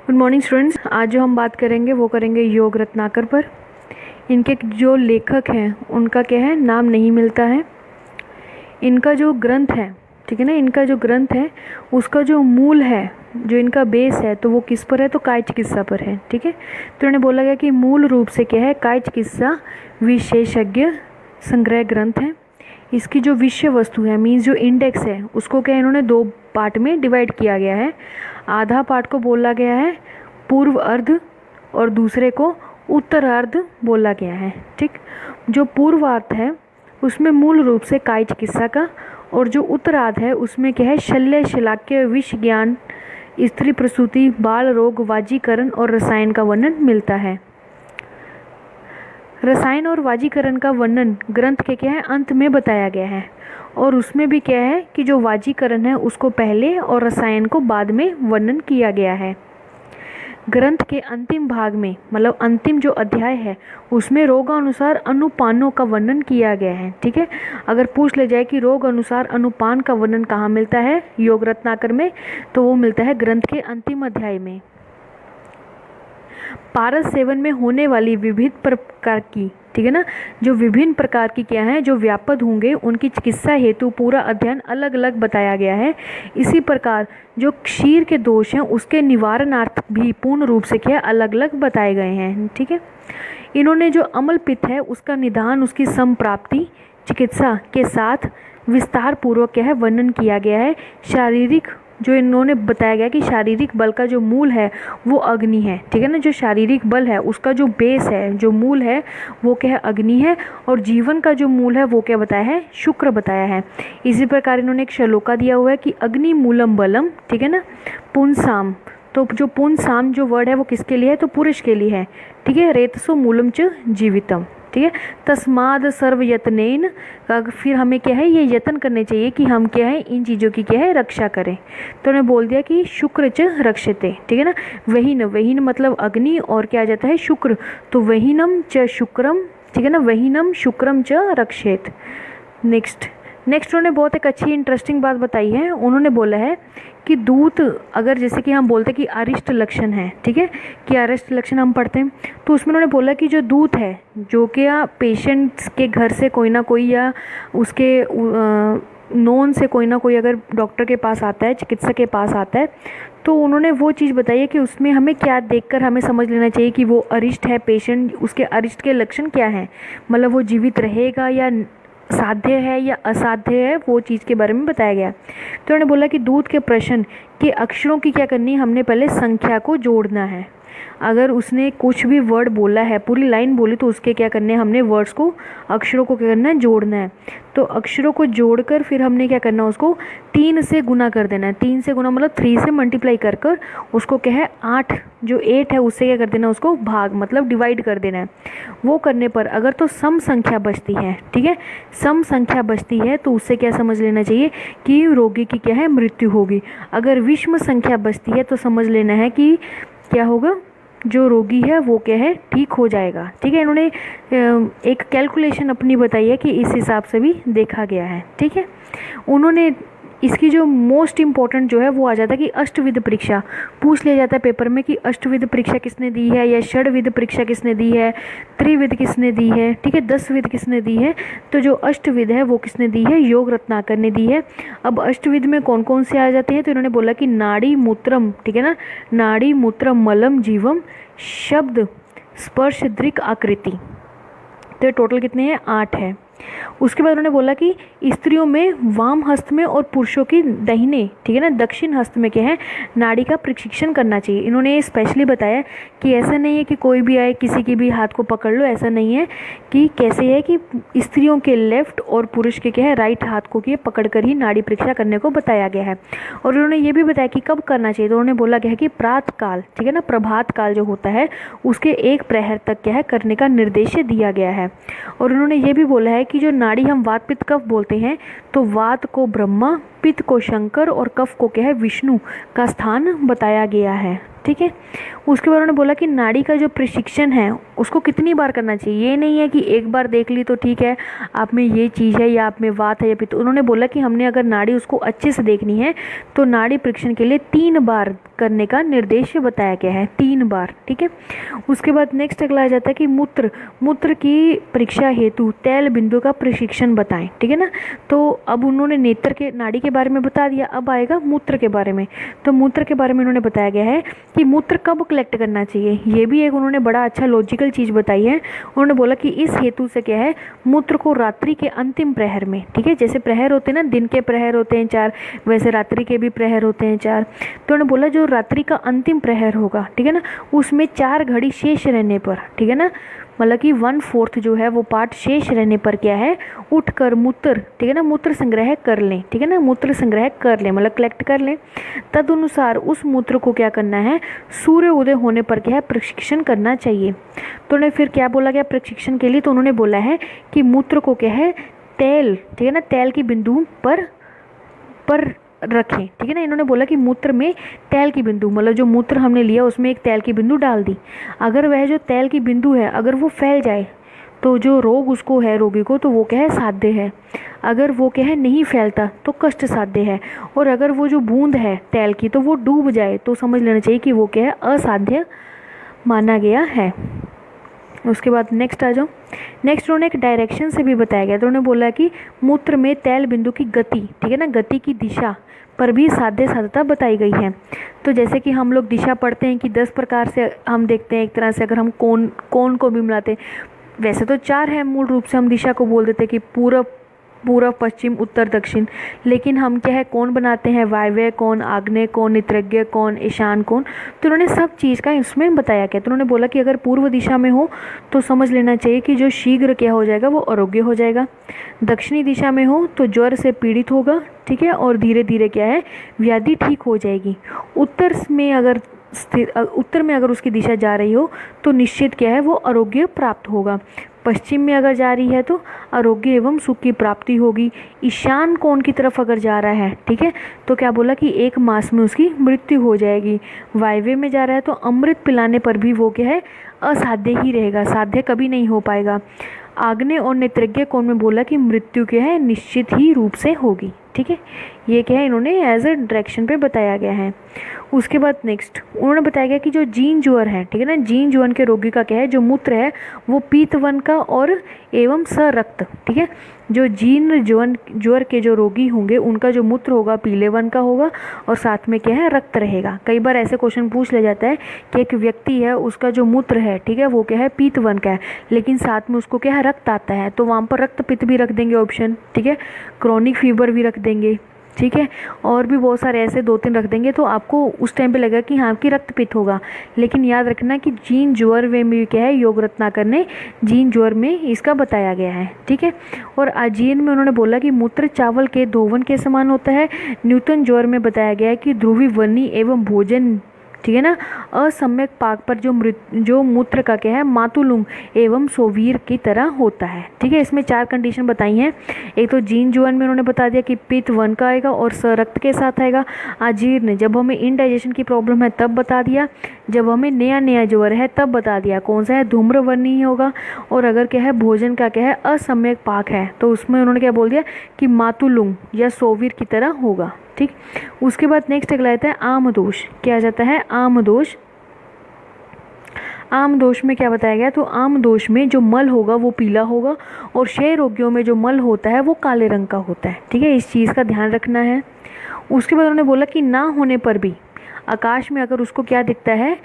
Good morning students. आज जो हम बात करेंगे वो करेंगे योग रत्नाकर पर। इनके जो लेखक हैं उनका क्या है, नाम नहीं मिलता है। इनका जो ग्रंथ है, ठीक है ना, इनका जो ग्रंथ है उसका जो मूल है, जो इनका बेस है, तो वो किस पर है, तो काय चिकित्सा पर है। ठीक है, तो इन्हें बोला गया कि मूल रूप से क्या है, काय चिकित्सा विशेषज्ञ संग्रह ग्रंथ है। इसकी जो विषय वस्तु है, मीन्स जो इंडेक्स है, उसको क्या इन्होंने दो पार्ट में डिवाइड किया गया है। आधा पार्ट को बोला गया है पूर्व अर्ध और दूसरे को उत्तरार्ध बोला गया है। ठीक, जो पूर्वार्ध है उसमें मूल रूप से काय चिकित्सा का, और जो उत्तरार्ध है उसमें क्या है, शल्य शलाक्य विष ज्ञान स्त्री प्रसूति बाल रोग वाजीकरण और रसायन का वर्णन मिलता है। रसायन और वाजीकरण का वर्णन ग्रंथ के क्या है, अंत में बताया गया है, और उसमें भी क्या है कि जो वाजीकरण है उसको पहले और रसायन को बाद में वर्णन किया गया है। ग्रंथ के अंतिम भाग में, मतलब अंतिम जो अध्याय है, उसमें रोगानुसार अनुपानों का वर्णन किया गया है। ठीक है, अगर पूछ ले जाए कि रोग अनुसार अनुपान का वर्णन कहाँ मिलता है योग रत्नाकर में, तो वो मिलता है ग्रंथ के अंतिम अध्याय में। पारस सेवन में होने वाली विविध प्रकार की, ठीक है ना, जो विभिन्न प्रकार की क्या है, जो व्यापद होंगे, उनकी चिकित्सा हेतु पूरा अध्ययन अलग अलग बताया गया है। इसी प्रकार जो क्षीर के दोष हैं उसके निवारणार्थ भी पूर्ण रूप से क्या अलग अलग बताए गए हैं। ठीक है, इन्होंने जो अम्ल पित्त है उसका निदान, उसकी संप्राप्ति चिकित्सा के साथ विस्तार पूर्वक क्या है वर्णन किया गया है। शारीरिक, जो इन्होंने बताया गया कि शारीरिक बल का जो मूल है वो अग्नि है। ठीक है ना, जो शारीरिक बल है उसका जो बेस है, जो मूल है, वो क्या है, अग्नि है, और जीवन का जो मूल है वो क्या बताया है, शुक्र बताया है। इसी प्रकार इन्होंने एक श्लोका दिया हुआ है कि अग्नि मूलम बलम, ठीक है ना, पुंसाम, तो जो पुंसाम जो वर्ड है वो किसके लिए है, तो पुरुष के लिए है। ठीक है, रेतसो मूलम च जीवितम। ठीक है, तस्माद सर्व यत्नेन, फिर हमें क्या है, ये यत्न करने चाहिए कि हम क्या है, इन चीज़ों की क्या है, रक्षा करें। तो उन्हें बोल दिया कि शुक्र च रक्षते। ठीक है ना, वहीन, वहीन मतलब अग्नि, और क्या आ जाता है, शुक्र, तो वहीनम च शुक्रम, ठीक है ना, वहीनम शुक्रम च रक्षेत। नेक्स्ट उन्होंने बहुत एक अच्छी इंटरेस्टिंग बात बताई है। उन्होंने बोला है कि दूत, अगर जैसे कि हम बोलते हैं कि अरिष्ट लक्षण है, ठीक है, कि अरिष्ट लक्षण हम पढ़ते हैं, तो उसमें उन्होंने बोला कि जो दूत है, जो कि पेशेंट्स के घर से कोई ना कोई या उसके नोन से कोई ना कोई अगर डॉक्टर के पास आता है, चिकित्सक के पास आता है, तो उन्होंने वो चीज़ बताई है कि उसमें हमें क्या देखकर हमें समझ लेना चाहिए कि वो अरिष्ट है पेशेंट, उसके अरिष्ट के लक्षण क्या हैं, मतलब वो जीवित रहेगा या साध्य है या असाध्य है, वो चीज़ के बारे में बताया गया। तो उन्होंने बोला कि दूत के प्रश्न के अक्षरों की क्या करनी है, हमने पहले संख्या को जोड़ना है। अगर उसने कुछ भी वर्ड बोला है, पूरी लाइन बोली, तो उसके क्या करने हैं, हमने वर्ड्स को, अक्षरों को क्या करना है, जोड़ना है। तो अक्षरों को जोड़कर फिर हमने क्या करना है, उसको 3 से गुना कर देना है। 3 से गुना मतलब 3 से मल्टीप्लाई कर कर उसको क्या है, 8, जो 8 है उससे क्या कर देना है, उसको भाग मतलब डिवाइड कर देना है। वो करने पर अगर तो सम संख्या बचती है, ठीक है, सम संख्या बचती है, तो उससे क्या समझ लेना चाहिए कि रोगी की क्या है, मृत्यु होगी। अगर विषम संख्या बचती है तो समझ लेना है कि क्या होगा, जो रोगी है वो क्या है, ठीक हो जाएगा। ठीक है, इन्होंने एक कैलकुलेशन अपनी बताई है कि इस हिसाब से भी देखा गया है। ठीक है, उन्होंने इसकी जो मोस्ट इम्पॉर्टेंट जो है वो आ जाता है कि अष्टविध परीक्षा पूछ लिया जाता है पेपर में कि अष्टविध परीक्षा किसने दी है, या षडविध परीक्षा किसने दी है, त्रिविध किसने दी है, ठीक है, 10 विध किसने दी है। तो जो अष्टविध है वो किसने दी है, योग रत्नाकर ने दी है। अब अष्टविध में कौन कौन से आ जाते हैं, तो इन्होंने बोला कि नाड़ी मूत्रम, ठीक है ना, नाड़ी मूत्रम मलम जीवम शब्द स्पर्श दृक आकृति, तो ये टोटल कितने हैं, 8 है। उसके बाद उन्होंने बोला कि स्त्रियों में वाम हस्त में और पुरुषों की दाहिने, ठीक है ना, दक्षिण हस्त में क्या है, नाड़ी का प्रशिक्षण करना चाहिए। इन्होंने ये स्पेशली बताया कि ऐसा नहीं है कि कोई भी आए किसी की भी हाथ को पकड़ लो, ऐसा नहीं है। कि कैसे है कि स्त्रियों के लेफ्ट और पुरुष के क्या है, राइट हाथ को पकड़ कर ही नाड़ी परीक्षा करने को बताया गया है। और उन्होंने ये भी बताया कि कब करना चाहिए, तो उन्होंने बोला गया है कि प्रातः काल, ठीक है ना, प्रभात काल जो होता है उसके 1 प्रहर तक क्या है करने का निर्देश दिया गया है। और उन्होंने ये भी बोला है कि जो नाड़ी हम वात पित्त कफ बोलते हैं, तो वात को ब्रह्मा, पित्त को शंकर और कफ को क्या है, विष्णु का स्थान बताया गया है। ठीक है, उसके बाद उन्होंने बोला कि नाड़ी का जो प्रशिक्षण है उसको कितनी बार करना चाहिए। ये नहीं है कि एक बार देख ली तो ठीक है, आप में ये चीज़ है या आप में वात है या पित्त। उन्होंने बोला कि हमने अगर नाड़ी उसको अच्छे से देखनी है तो नाड़ी परीक्षण के लिए 3 बार करने का निर्देश बताया गया है, 3 बार, ठीक है। उसके बाद नेक्स्ट अगला आ जाता है कि मूत्र की परीक्षा हेतु तैल बिंदु का प्रशिक्षण बताएं, ठीक है ना। तो अब उन्होंने नेत्र के नाड़ी के बारे में बता दिया, अब आएगा मूत्र के बारे में। तो मूत्र के बारे में उन्होंने बताया गया है कि मूत्र कब कलेक्ट करना चाहिए। ये भी एक उन्होंने बड़ा अच्छा लॉजिकल चीज़ बताई है। उन्होंने बोला कि इस हेतु से क्या है, मूत्र को रात्रि के अंतिम प्रहर में, ठीक है, जैसे प्रहर होते हैं ना, दिन के प्रहर होते हैं 4, वैसे रात्रि के भी प्रहर होते हैं 4। तो उन्होंने बोला जो रात्रि का अंतिम प्रहर होगा, ठीक है ना, उसमें 4 घड़ी शेष रहने पर, ठीक है ना, मतलब कि 1/4 जो है वो पार्ट शेष रहने पर क्या है, उठकर मूत्र, ठीक है ना, मूत्र संग्रह कर लें, ठीक है ना, मूत्र संग्रह कर लें मतलब कलेक्ट कर लें। तदनुसार उस मूत्र को क्या करना है, सूर्य उदय होने पर क्या है, प्रशिक्षण करना चाहिए। तो उन्हें फिर क्या बोला गया प्रशिक्षण के लिए, तो उन्होंने बोला है कि मूत्र को क्या है, तेल, ठीक है ना, तेल की बिंदु पर रखें, ठीक है ना। इन्होंने बोला कि मूत्र में तेल की बिंदु, मतलब जो मूत्र हमने लिया उसमें एक तेल की बिंदु डाल दी, अगर वह जो तेल की बिंदु है अगर वो फैल जाए तो जो रोग उसको है रोगी को, तो वो क्या है, साध्य है। अगर वो क्या है, नहीं फैलता तो कष्ट साध्य है। और अगर वो जो बूंद है तेल की तो वो डूब जाए तो समझ लेना चाहिए कि वो क्या है, असाध्य माना गया है। उसके बाद नेक्स्ट आ जाओ। नेक्स्ट उन्होंने एक डायरेक्शन से भी बताया गया। तो उन्होंने बोला कि मूत्र में तेल बिंदु की गति, ठीक है ना, गति की दिशा पर भी साध्यता बताई गई है। तो जैसे कि हम लोग दिशा पढ़ते हैं कि 10 प्रकार से हम देखते हैं, एक तरह से अगर हम कोण को भी मिलाते, वैसे तो 4 है मूल रूप से, हम दिशा को बोल देते कि पूर्व पश्चिम उत्तर दक्षिण, लेकिन हम क्या है, कोण बनाते हैं, वायव्य कोण, आग्नेय कोण, नेत्रज्ञ कोण, ईशान कोण। तो उन्होंने सब चीज़ का इसमें बताया गया। तो उन्होंने बोला कि अगर पूर्व दिशा में हो तो समझ लेना चाहिए कि जो शीघ्र क्या हो जाएगा, वो आरोग्य हो जाएगा। दक्षिणी दिशा में हो तो ज्वर से पीड़ित होगा, ठीक है, और धीरे धीरे क्या है, व्याधि ठीक हो जाएगी। उत्तर में अगर उसकी दिशा जा रही हो तो निश्चित क्या है, वो आरोग्य प्राप्त होगा। पश्चिम में अगर जा रही है तो आरोग्य एवं सुख की प्राप्ति होगी। ईशान कोण की तरफ अगर जा रहा है, ठीक है, तो क्या बोला कि 1 मास में उसकी मृत्यु हो जाएगी। वायव्य में जा रहा है तो अमृत पिलाने पर भी वो क्या है, असाध्य ही रहेगा, साध्य कभी नहीं हो पाएगा। आग्नेय और नेत्रज्ञ कोण में बोला कि मृत्यु क्या है, निश्चित ही रूप से होगी, ठीक है। ये क्या है, इन्होंने एज अ डायरेक्शन पे बताया गया है। उसके बाद नेक्स्ट उन्होंने बताया गया कि जो जीन ज्वर है, ठीक है ना, जीन ज्वर के रोगी का क्या है, जो मूत्र है वो पीत वन का और एवं सरक्त, ठीक है। जो जीन ज्वर के जो रोगी होंगे उनका जो मूत्र होगा पीले वन का होगा और साथ में क्या है, रक्त रहेगा। कई बार ऐसे क्वेश्चन पूछ लिया जाता है कि एक व्यक्ति है उसका जो मूत्र है, ठीक है, वो क्या है, पीत वन का है, लेकिन साथ में उसको क्या है, रक्त आता है, तो वहाँ पर रक्त पित्त भी रख देंगे ऑप्शन, ठीक है, क्रॉनिक फीवर भी रख देंगे, ठीक है, और भी बहुत सारे ऐसे 2-3 रख देंगे, तो आपको उस टाइम पे लगेगा कि हाँ कि रक्त पित्त होगा। लेकिन याद रखना कि जीन ज्वर में क्या है, योग रत्नाकर ने जीन ज्वर में इसका बताया गया है, ठीक है। और आजीन में उन्होंने बोला कि मूत्र चावल के धोवन के समान होता है। न्यूटन ज्वर में बताया गया है कि ध्रुवी वर्णी एवं भोजन, ठीक है ना, असम्यक पाक पर जो मूत्र का क्या है, मातुलुंग एवं सोवीर की तरह होता है, ठीक है। इसमें 4 कंडीशन बताई हैं। एक तो जीन जुअन में उन्होंने बता दिया कि पित्त वन का आएगा और सरक्त के साथ आएगा। अजीर्ण जब हमें इनडाइजेशन की प्रॉब्लम है तब बता दिया, जब हमें नया ज्वर है तब बता दिया कौन सा है, धूम्रवर्णी होगा। और अगर क्या है, भोजन का क्या है, असम्यक पाक है, तो उसमें उन्होंने क्या बोल दिया कि मातुलुंग या सोवीर की तरह होगा, ठीक। उसके बाद नेक्स्ट अगला आता है आम दोष। क्या आ जाता है, आम दोष। आम दोष में क्या बताया गया, तो आम दोष में जो मल होगा वो पीला होगा और क्षय रोगियों में जो मल होता है वो काले रंग का होता है, ठीक है, इस चीज़ का ध्यान रखना है। उसके बाद उन्होंने बोला कि ना होने पर भी आकाश में अगर उसको क्या दिखता है,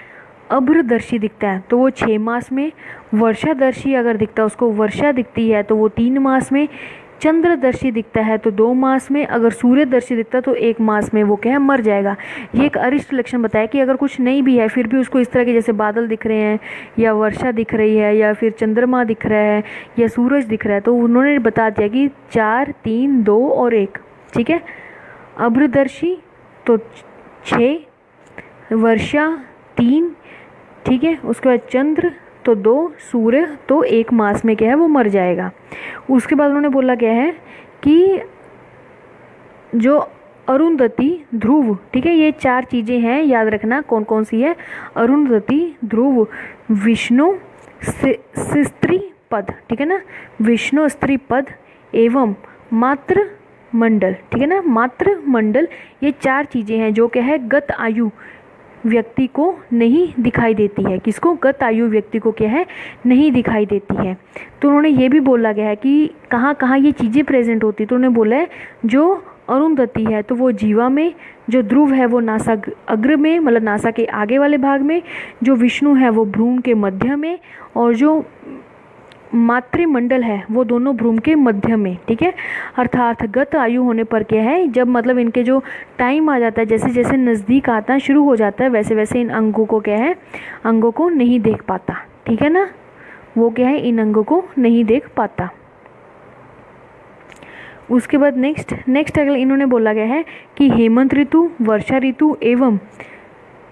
अभ्रदर्शी दिखता है तो वो 6 मास में, वर्षादर्शी अगर दिखता है उसको वर्षा दिखती है तो वो 3 मास में, चंद्रदर्शी दिखता है तो 2 मास में, अगर सूर्यदर्शी दिखता है तो 1 मास में वो क्या है, मर जाएगा। ये एक अरिष्ट लक्षण बताया कि अगर कुछ नहीं भी है फिर भी उसको इस तरह के जैसे बादल दिख रहे हैं या वर्षा दिख रही है या फिर चंद्रमा दिख रहा है या सूरज दिख रहा है, तो उन्होंने बता दिया कि 4, 3, 2 और 1, ठीक है। अभ्रदर्शी तो 6, वर्षा 3, ठीक है, उसके बाद चंद्र तो 2, सूर्य तो 1 मास में क्या है, वो मर जाएगा। उसके बाद उन्होंने बोला क्या है कि जो अरुंधति, ध्रुव, ठीक है, ये 4 चीज़ें हैं, याद रखना कौन कौन सी है, अरुंधति, ध्रुव, विष्णु, स्त्री पद, ठीक है ना, विष्णु स्त्री पद एवं मात्र मंडल, ठीक है ना, मात्र मंडल, ये 4 चीज़ें हैं जो क्या है गत आयु व्यक्ति को नहीं दिखाई देती है। किसको? गत आयु व्यक्ति को क्या है नहीं दिखाई देती है। तो उन्होंने ये भी बोला गया है कि कहाँ कहाँ ये चीज़ें प्रेजेंट होती, तो उन्होंने बोला है जो अरुंधति है तो वो जीवा में, जो ध्रुव है वो नासा अग्र में, मतलब नासा के आगे वाले भाग में, जो विष्णु है वो भ्रूण के मध्य में, और जो मातृमंडल है वो दोनों भ्रूण के मध्य में, ठीक है। अर्थात गत आयु होने पर क्या है, जब मतलब इनके जो टाइम आ जाता है, जैसे जैसे नज़दीक आता शुरू हो जाता है, वैसे वैसे इन अंगों को क्या है, अंगों को नहीं देख पाता, ठीक है ना, वो क्या है इन अंगों को नहीं देख पाता। उसके बाद नेक्स्ट अगला इन्होंने बोला गया है कि हेमंत ऋतु, वर्षा ऋतु एवं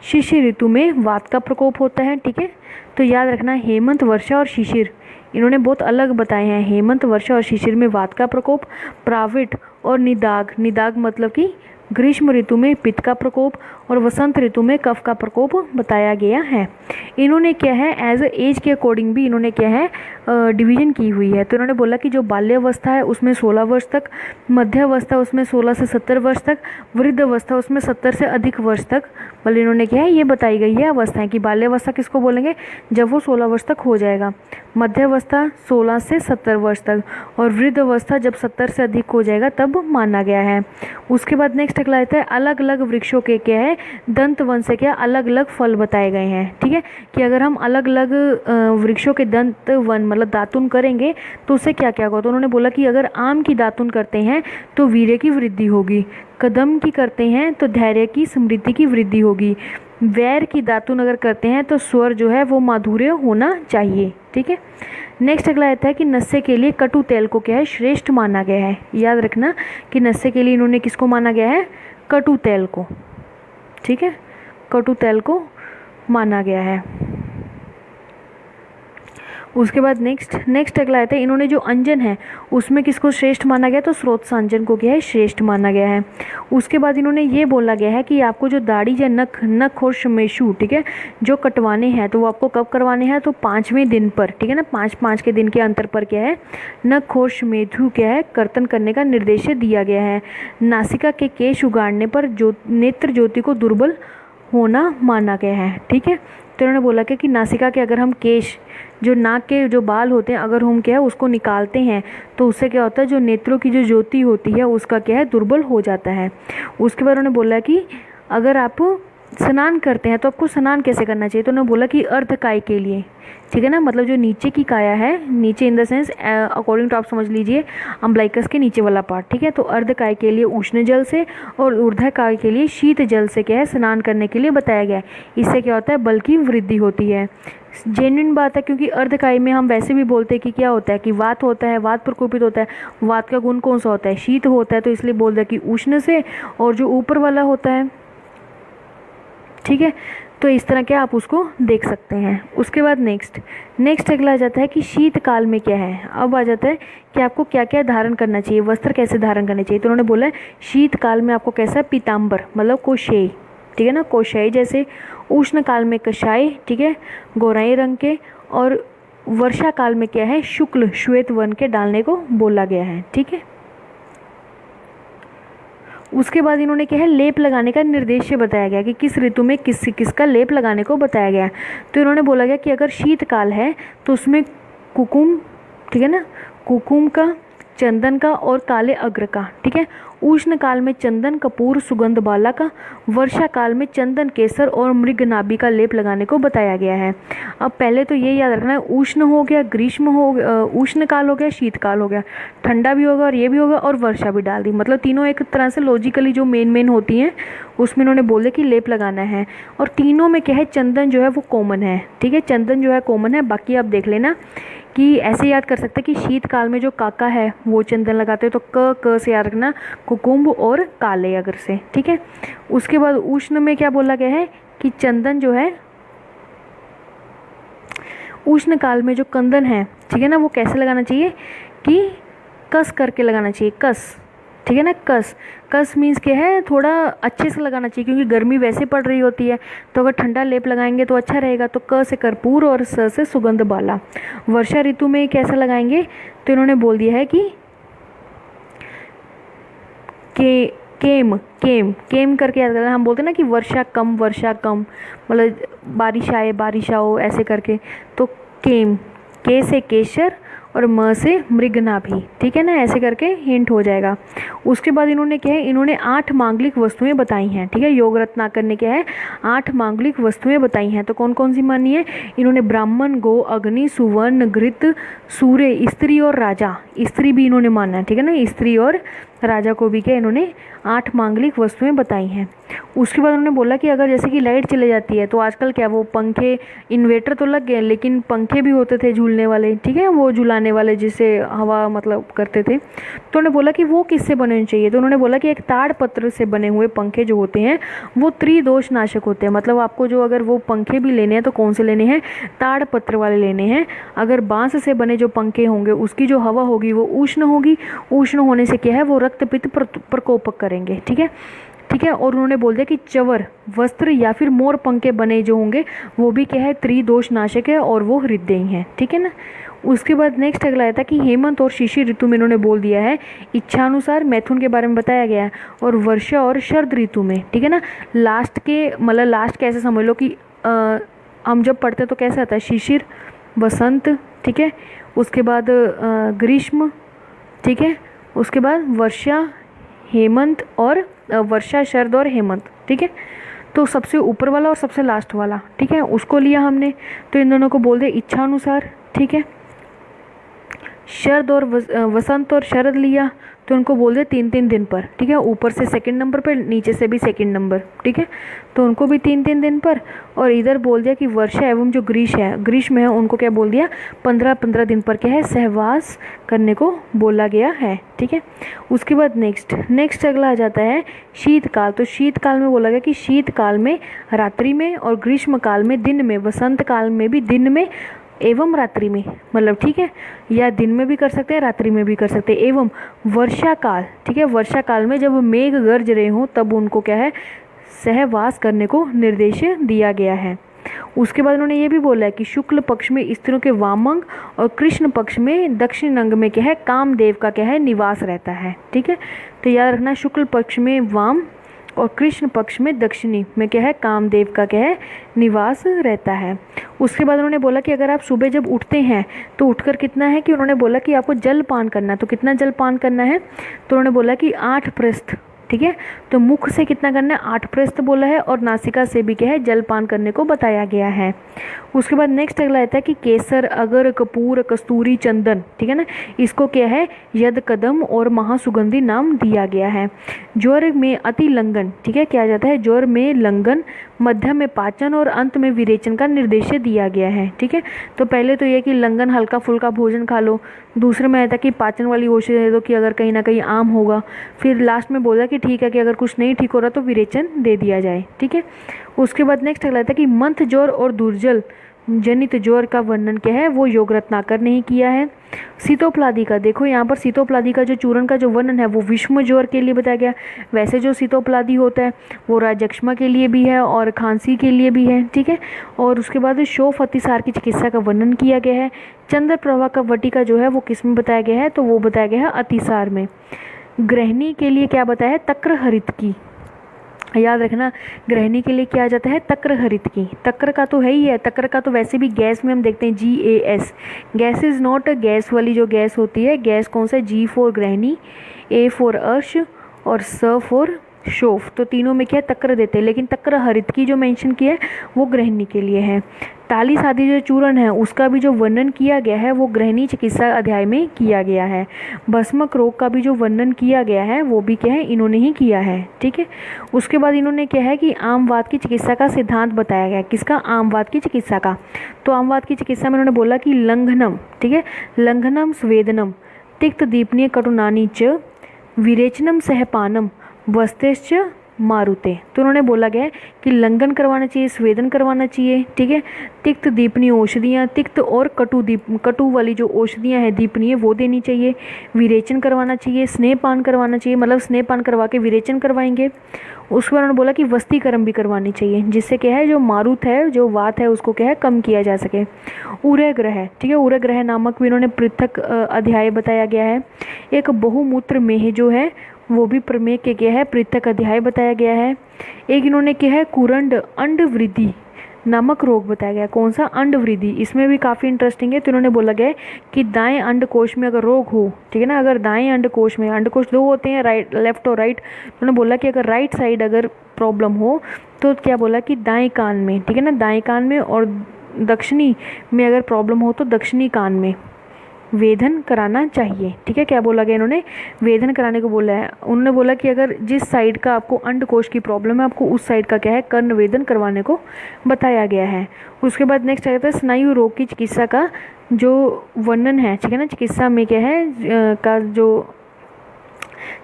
शिशिर ऋतु में वात का प्रकोप होता है, ठीक है। तो याद रखना हेमंत, वर्षा और शिशिर इन्होंने बहुत अलग बताए हैं। हेमंत, वर्षा और शिशिर में वात का प्रकोप, प्राविट और निदाग मतलब कि ग्रीष्म ऋतु में पित्त का प्रकोप, और वसंत ऋतु में कफ का प्रकोप बताया गया है। इन्होंने क्या है एज एज के अकॉर्डिंग भी इन्होंने क्या है डिवीजन की हुई है। तो इन्होंने बोला कि जो बाल्यावस्था है उसमें 16 वर्ष तक, मध्यावस्था उसमें 16 से 70 वर्ष तक, वृद्ध अवस्था उसमें 70 से अधिक वर्ष तक, मतलब इन्होंने क्या है ये बताई गई है अवस्थाएं कि बाल्यावस्था किसको बोलेंगे, जब वो 16 वर्ष तक हो जाएगा, मध्यावस्था 16 से 70 वर्ष तक, और वृद्ध अवस्था जब 70 से अधिक हो जाएगा तब माना गया है। उसके बाद नेक्स्ट अगला आता है अलग अलग वृक्षों के क्या है दंत वन से क्या अलग अलग फल बताए गए हैं, ठीक है, कि अगर हम अलग अलग वृक्षों के दंत वन मतलब दातुन करेंगे तो उससे क्या क्या होगा। तो उन्होंने बोला कि अगर आम की दातुन करते हैं तो वीर्य की वृद्धि होगी, कदम की करते हैं तो धैर्य की स्मृति की वृद्धि होगी, वैर की दातुन अगर करते हैं तो स्वर जो है वो माधुर्य होना चाहिए, ठीक है। नेक्स्ट अगला आता है कि नस्से के लिए कटु तेल को क्या है श्रेष्ठ माना गया है। याद रखना कि नस्से के लिए इन्होंने किसको माना गया है, कटु तेल को, ठीक है, कटु तेल को माना गया है। उसके बाद नेक्स्ट अगला आता है इन्होंने जो अंजन है उसमें किसको श्रेष्ठ माना गया, तो स्रोत सांजन को क्या है श्रेष्ठ माना गया है। उसके बाद इन्होंने ये बोला गया है कि आपको जो दाढ़ी या नख और शमेशु, ठीक है, जो कटवाने हैं तो वो आपको कब करवाने हैं, तो 5वें दिन पर, ठीक है ना, 5 के दिन के अंतर पर क्या है नख और शमेशु क्या है कर्तन करने का निर्देश दिया गया है। नासिका के केश उगाड़ने पर जो नेत्र ज्योति को दुर्बल होना माना गया है, ठीक है। तो उन्होंने बोला कि नासिका के अगर हम केश, जो नाक के जो बाल होते हैं अगर हम क्या है उसको निकालते हैं तो उससे क्या होता है जो नेत्रों की जो ज्योति होती है उसका क्या है दुर्बल हो जाता है। उसके बाद उन्होंने बोला कि अगर आप स्नान करते हैं तो आपको स्नान कैसे करना चाहिए, तो उन्होंने बोला कि अर्धकाय के लिए, ठीक है ना, मतलब जो नीचे की काया है, नीचे in the sense according to आप समझ लीजिए अम्बलाइकस के नीचे वाला पार्ट, ठीक है। तो अर्धकाय के लिए उष्ण जल से और ऊर्ध्वकाय के लिए शीत जल से क्या है स्नान करने के लिए बताया गया है। इससे क्या होता है बल की वृद्धि होती है। जेन्युइन बात है, क्योंकि अर्धकाय में हम वैसे भी बोलते हैं कि क्या होता है कि वात होता है, वात प्रकोपित होता है। वात का गुण कौन सा होता है, शीत होता है, तो इसलिए बोल दिया कि उष्ण से, और जो ऊपर वाला होता है, ठीक है। तो इस तरह के आप उसको देख सकते हैं। उसके बाद नेक्स्ट अगला आ जाता है कि शीतकाल में क्या है। अब आ जाता है कि आपको क्या क्या धारण करना चाहिए, वस्त्र कैसे धारण करने चाहिए। तो उन्होंने बोला है शीतकाल में आपको कैसा पीताम्बर मतलब कोशेय, ठीक है ना, कोशेय जैसे, उष्ण काल में कषाय, ठीक है, गोराई रंग के, और वर्षा काल में क्या है शुक्ल श्वेत वर्ण के डालने को बोला गया है, ठीक है। उसके बाद इन्होंने क्या है लेप लगाने का निर्देश बताया गया कि किस ऋतु में किसका लेप लगाने को बताया गया। तो इन्होंने बोला गया कि अगर शीतकाल है तो उसमें कुकुम, ठीक है ना, कुकुम का, चंदन का और काले अग्र का, ठीक है। उष्ण काल में चंदन कपूर सुगंध बाला का, वर्षा काल में चंदन केसर और मृग नाभि का लेप लगाने को बताया गया है। अब पहले तो ये याद रखना है उष्ण हो गया, ग्रीष्म हो गया, उष्ण काल हो गया, शीतकाल हो गया, ठंडा भी होगा और ये भी होगा, और वर्षा भी डाल दी, मतलब तीनों एक तरह से लॉजिकली जो मेन होती हैं उसमें इन्होंने बोले कि लेप लगाना है। और तीनों में क्या है चंदन जो है वो कॉमन है, ठीक है, चंदन जो है कॉमन है। बाकी आप देख लेना कि ऐसे याद कर सकते हैं कि शीतकाल में जो काका है वो चंदन लगाते हैं, तो क से याद रखना कुकुम्भ और काले अगर से, ठीक है। उसके बाद उष्ण में क्या बोला गया है कि चंदन जो है उष्ण काल में जो कंदन है, ठीक है ना, वो कैसे लगाना चाहिए कि कस करके लगाना चाहिए, कस, ठीक है ना। कस, कस मीन्स क्या है, थोड़ा अच्छे से लगाना चाहिए क्योंकि गर्मी वैसे पड़ रही होती है, तो अगर ठंडा लेप लगाएंगे तो अच्छा रहेगा। तो क से कर्पूर और स से सुगंध बाला। वर्षा ऋतु में कैसा लगाएंगे, तो इन्होंने बोल दिया है कि केम केम केम करके याद करना। हम बोलते हैं ना कि वर्षा कम मतलब बारिश आए बारिश आओ ऐसे करके, तो केम, के से केसर और म से मृगनाभि, ठीक है ना, ऐसे करके हिंट हो जाएगा। उसके बाद इन्होंने क्या है, इन्होंने 8 मांगलिक वस्तुएं बताई हैं, ठीक है। योग रत्नाकर ने क्या है, 8 मांगलिक वस्तुएं बताई हैं। तो कौन कौन सी मानी है इन्होंने, ब्राह्मण, गो, अग्नि, सुवर्ण, घृत, सूर्य, स्त्री और राजा। स्त्री भी इन्होंने माना है, ठीक है ना, स्त्री और राजा को भी क्या इन्होंने 8 मांगलिक वस्तुएं बताई हैं। उसके बाद उन्होंने बोला कि अगर जैसे कि लाइट चले जाती है, तो आजकल क्या वो पंखे, इन्वर्टर तो लग गए लेकिन पंखे भी होते थे झूलने वाले, ठीक है, वो झुलाने वाले जिससे हवा मतलब करते थे। तो उन्होंने बोला कि वो किससे बने चाहिए, तो उन्होंने बोला कि एक ताड़ पत्र से बने हुए पंखे जो होते हैं वो त्रिदोष नाशक होते हैं। मतलब आपको जो अगर वो पंखे भी लेने हैं तो कौन से लेने हैं, ताड़ पत्र वाले लेने हैं। अगर बांस से बने जो पंखे होंगे उसकी जो हवा होगी वो उष्ण होगी, उष्ण होने से क्या है वो रक्त पित्त प्रकोपक करेंगे, ठीक है। और उन्होंने बोल दिया कि चवर, वस्त्र या फिर मोर पंखे बने जो होंगे वो भी क्या है त्रिदोष नाशक है और वो हृदयी हैं, ठीक है ना। उसके बाद नेक्स्ट अगला आया था कि हेमंत और शिशिर ऋतु में इन्होंने बोल दिया है इच्छानुसार मैथुन के बारे में बताया गया है, और वर्षा और शरद ऋतु में, ठीक है ना, लास्ट के मतलब लास्ट कैसे समझ लो कि हम जब पढ़ते तो कैसे आता है, शिशिर, बसंत, ठीक है, उसके बाद ग्रीष्म, ठीक है, उसके बाद वर्षा, हेमंत और वर्षा, शरद और हेमंत, ठीक है। तो सबसे ऊपर वाला और सबसे लास्ट वाला, ठीक है, उसको लिया हमने, तो इन दोनों को बोल दे इच्छानुसार, ठीक है। शरद और वसंत और शरद लिया तो उनको बोल दे 3-3 दिन पर, ठीक है, ऊपर से सेकंड नंबर पर, नीचे से भी सेकंड नंबर, ठीक है, तो उनको भी 3-3 दिन पर। और इधर बोल दिया कि वर्षा एवं जो ग्रीष्म है उनको क्या बोल दिया 15-15 दिन पर क्या है सहवास करने को बोला गया है, ठीक है। उसके बाद नेक्स्ट अगला आ जाता है शीतकाल। तो शीतकाल में बोला गया कि शीतकाल में रात्रि में और ग्रीष्म काल में दिन में, वसंत काल में भी दिन में एवं रात्रि में, मतलब ठीक है, या दिन में भी कर सकते हैं रात्रि में भी कर सकते हैं। एवं वर्षा काल, ठीक है, वर्षा काल में जब मेघ गरज रहे हों तब उनको क्या है सहवास करने को निर्देश दिया गया है। उसके बाद उन्होंने ये भी बोला है कि शुक्ल पक्ष में स्त्रियों के वामंग और कृष्ण पक्ष में दक्षिण अंग में क्या है कामदेव का क्या है निवास रहता है, ठीक है। तो याद रखना शुक्ल पक्ष में वाम और कृष्ण पक्ष में दक्षिणी में क्या है कामदेव का क्या है निवास रहता है। उसके बाद उन्होंने बोला कि अगर आप सुबह जब उठते हैं तो उठकर कितना है कि उन्होंने बोला कि आपको जल पान करना है। तो कितना जल पान करना है, तो उन्होंने बोला कि 8 प्रस्थ, ठीक है। तो मुख से कितना करना है 8 प्रस्थ बोला है, और नासिका से भी क्या है जलपान करने को बताया गया है। उसके बाद नेक्स्ट अगला आता है कि केसर, अगर, कपूर, कस्तूरी, चंदन, ठीक है ना, इसको क्या है यद, कदम और महासुगंधी नाम दिया गया है। ज्वर में अति लंघन, ठीक है, क्या जाता है ज्वर में लंघन, मध्य में पाचन और अंत में विरेचन का निर्देश दिया गया है, ठीक है। तो पहले तो ये कि लंघन हल्का फुल्का भोजन खा लो, दूसरे में आता कि पाचन वाली औषधि दे दो कि अगर कहीं ना कहीं आम होगा, फिर लास्ट में बोला कि ठीक है कि अगर कुछ नहीं ठीक हो रहा तो विरेचन दे दिया जाए, ठीक है। उसके बाद नेक्स्ट अगला था कि मंथ ज्वर और दुर्जल जनित ज्वर का वर्णन क्या है वो योग रत्नाकर ने ही किया है। सीतोपलादी का देखो यहाँ पर सीतोपलादी का जो चूर्ण का जो वर्णन है वो विषम ज्वर के लिए बताया गया। वैसे जो सीतोपलादी होता है वो राजक्षमा के लिए भी है और खांसी के लिए भी है, ठीक है। और उसके बाद शोफ अतिसार की चिकित्सा का वर्णन किया गया है। चंद्र प्रभा का वटिका जो है वो किस में बताया गया है, तो वो बताया गया है अतिसार में। गृहिणी के लिए क्या बताया है, तक्र हरित की, याद रखना गृहिणी के लिए क्या आ जाता है तक्र हरित की। तक्र का तो है ही है, तक्र का तो वैसे भी गैस में हम देखते हैं GAS, gas is not gas वाली जो गैस होती है, गैस कौन सा है, G फॉर गृहिणी, A फॉर अर्श और स फॉर शोफ, तो तीनों में क्या तक्र देते हैं, लेकिन तक्र हरित की जो मेंशन किया है वो गृहिणी के लिए है। ताली सादी जो चूर्ण है उसका भी जो वर्णन किया गया है वो गृहिणी चिकित्सा अध्याय में किया गया है। भस्मक रोग का भी जो वर्णन किया गया है वो भी क्या है इन्होंने ही किया है, ठीक है। उसके बाद इन्होंने क्या है कि आमवाद की चिकित्सा का सिद्धांत बताया गया। किसका, आमवाद की चिकित्सा का। तो आमवाद की चिकित्सा में उन्होंने बोला कि लंघनम, ठीक है, लंघनम स्वेदनम तिक्त दीपनीय कटुनानी च विरेचनम सहपानम वस्तेश्च मारुते। तो उन्होंने बोला गया है कि लंघन करवाना चाहिए, स्वेदन करवाना चाहिए, ठीक है। तिक्त दीपनी औषधियाँ, तिक्त और कटु वाली जो औषधियाँ हैं दीपनीय वो देनी चाहिए। विरेचन करवाना चाहिए, स्नेहपान करवाना चाहिए, मतलब स्नेहपान करवा के विरेचन करवाएंगे। उसके बाद उन्होंने बोला कि वस्तीकरण भी करवानी चाहिए, जिससे क्या है जो मारुत है, जो वात है, उसको क्या है कम किया जा सके। उरय ग्रह, ठीक है, उरय ग्रह नामक भी इन्होंने पृथक अध्याय बताया गया है। एक बहुमूत्र मेह जो है वो भी प्रमेय के क्या है पृथक अध्याय बताया गया है। एक इन्होंने क्या है कुरंड अंड वृद्धि नामक रोग बताया गया। कौन सा? अंड वृद्धि। इसमें भी काफ़ी इंटरेस्टिंग है। तो इन्होंने बोला गया है कि दाएं अंडकोश में अगर रोग हो, ठीक है ना, अगर दाएं अंडकोश में, अंडकोश दो होते हैं, राइट, लेफ्ट और राइट, उन्होंने बोला कि अगर राइट साइड अगर प्रॉब्लम हो तो क्या बोला कि दाएं कान में, ठीक है ना, दाएं कान में, और दक्षिणी में अगर प्रॉब्लम हो तो दक्षिणी कान में वेदन कराना चाहिए, ठीक है। क्या बोला गया? इन्होंने वेदन कराने को बोला है। उन्होंने बोला कि अगर जिस साइड का आपको अंडकोश की प्रॉब्लम है, आपको उस साइड का क्या है कर्ण वेदन करवाने को बताया गया है। उसके बाद नेक्स्ट आ जाता है स्नायु रोग की चिकित्सा का जो वर्णन है, ठीक है ना, चिकित्सा में क्या है का जो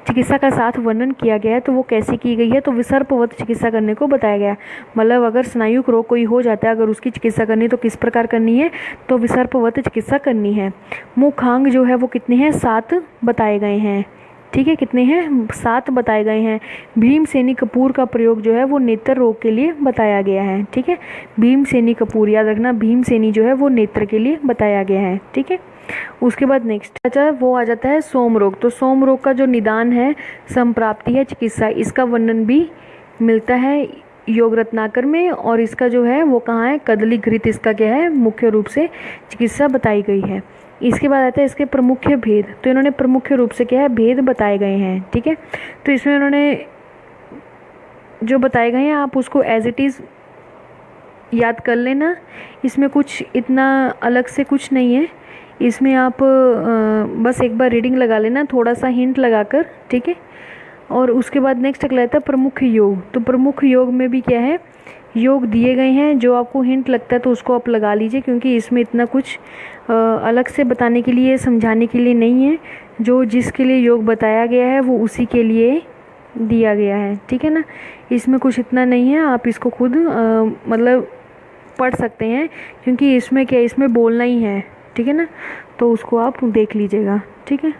चिकित्सा का साथ वर्णन किया गया है, तो वो कैसे की गई है? तो विसर्पवत चिकित्सा करने को बताया गया है। मतलब अगर स्नायुक रोग कोई हो जाता है, अगर उसकी चिकित्सा करनी तो किस प्रकार करनी है? तो विसर्पवत चिकित्सा करनी है। मुखांग जो है वो कितने हैं? 7 बताए गए हैं, ठीक है। कितने हैं? 7 बताए गए हैं। भीमसेनी कपूर का प्रयोग जो है वो नेत्र रोग के लिए बताया गया है, ठीक है। भीमसेनी कपूर, याद रखना, भीमसेनी जो है वो नेत्र के लिए बताया गया है, ठीक है। उसके बाद नेक्स्ट अच्छा वो आ जाता है सोम रोग। तो सोम रोग का जो निदान है, संप्राप्ति है, चिकित्सा, इसका वर्णन भी मिलता है योग रत्नाकर में। और इसका जो है वो कहाँ है? कदली घृत, इसका क्या है मुख्य रूप से चिकित्सा बताई गई है। इसके बाद आता है इसके प्रमुख भेद। तो इन्होंने प्रमुख रूप से क्या है भेद बताए गए हैं, ठीक है। तो इसमें उन्होंने जो बताए गए हैं आप उसको एज इट इज़ याद कर लेना। इसमें कुछ इतना अलग से कुछ नहीं है। इसमें आप बस एक बार रीडिंग लगा लेना, थोड़ा सा हिंट लगाकर, ठीक है। और उसके बाद नेक्स्ट अगला आता है प्रमुख योग। तो प्रमुख योग में भी क्या है योग दिए गए हैं। जो आपको हिंट लगता है तो उसको आप लगा लीजिए, क्योंकि इसमें इतना कुछ अलग से बताने के लिए, समझाने के लिए नहीं है। जो जिसके लिए योग बताया गया है वो उसी के लिए दिया गया है, ठीक है ना। इसमें कुछ इतना नहीं है, आप इसको खुद मतलब पढ़ सकते हैं, क्योंकि इसमें क्या इसमें बोलना ही है, ठीक है ना। तो उसको आप देख लीजिएगा, ठीक है।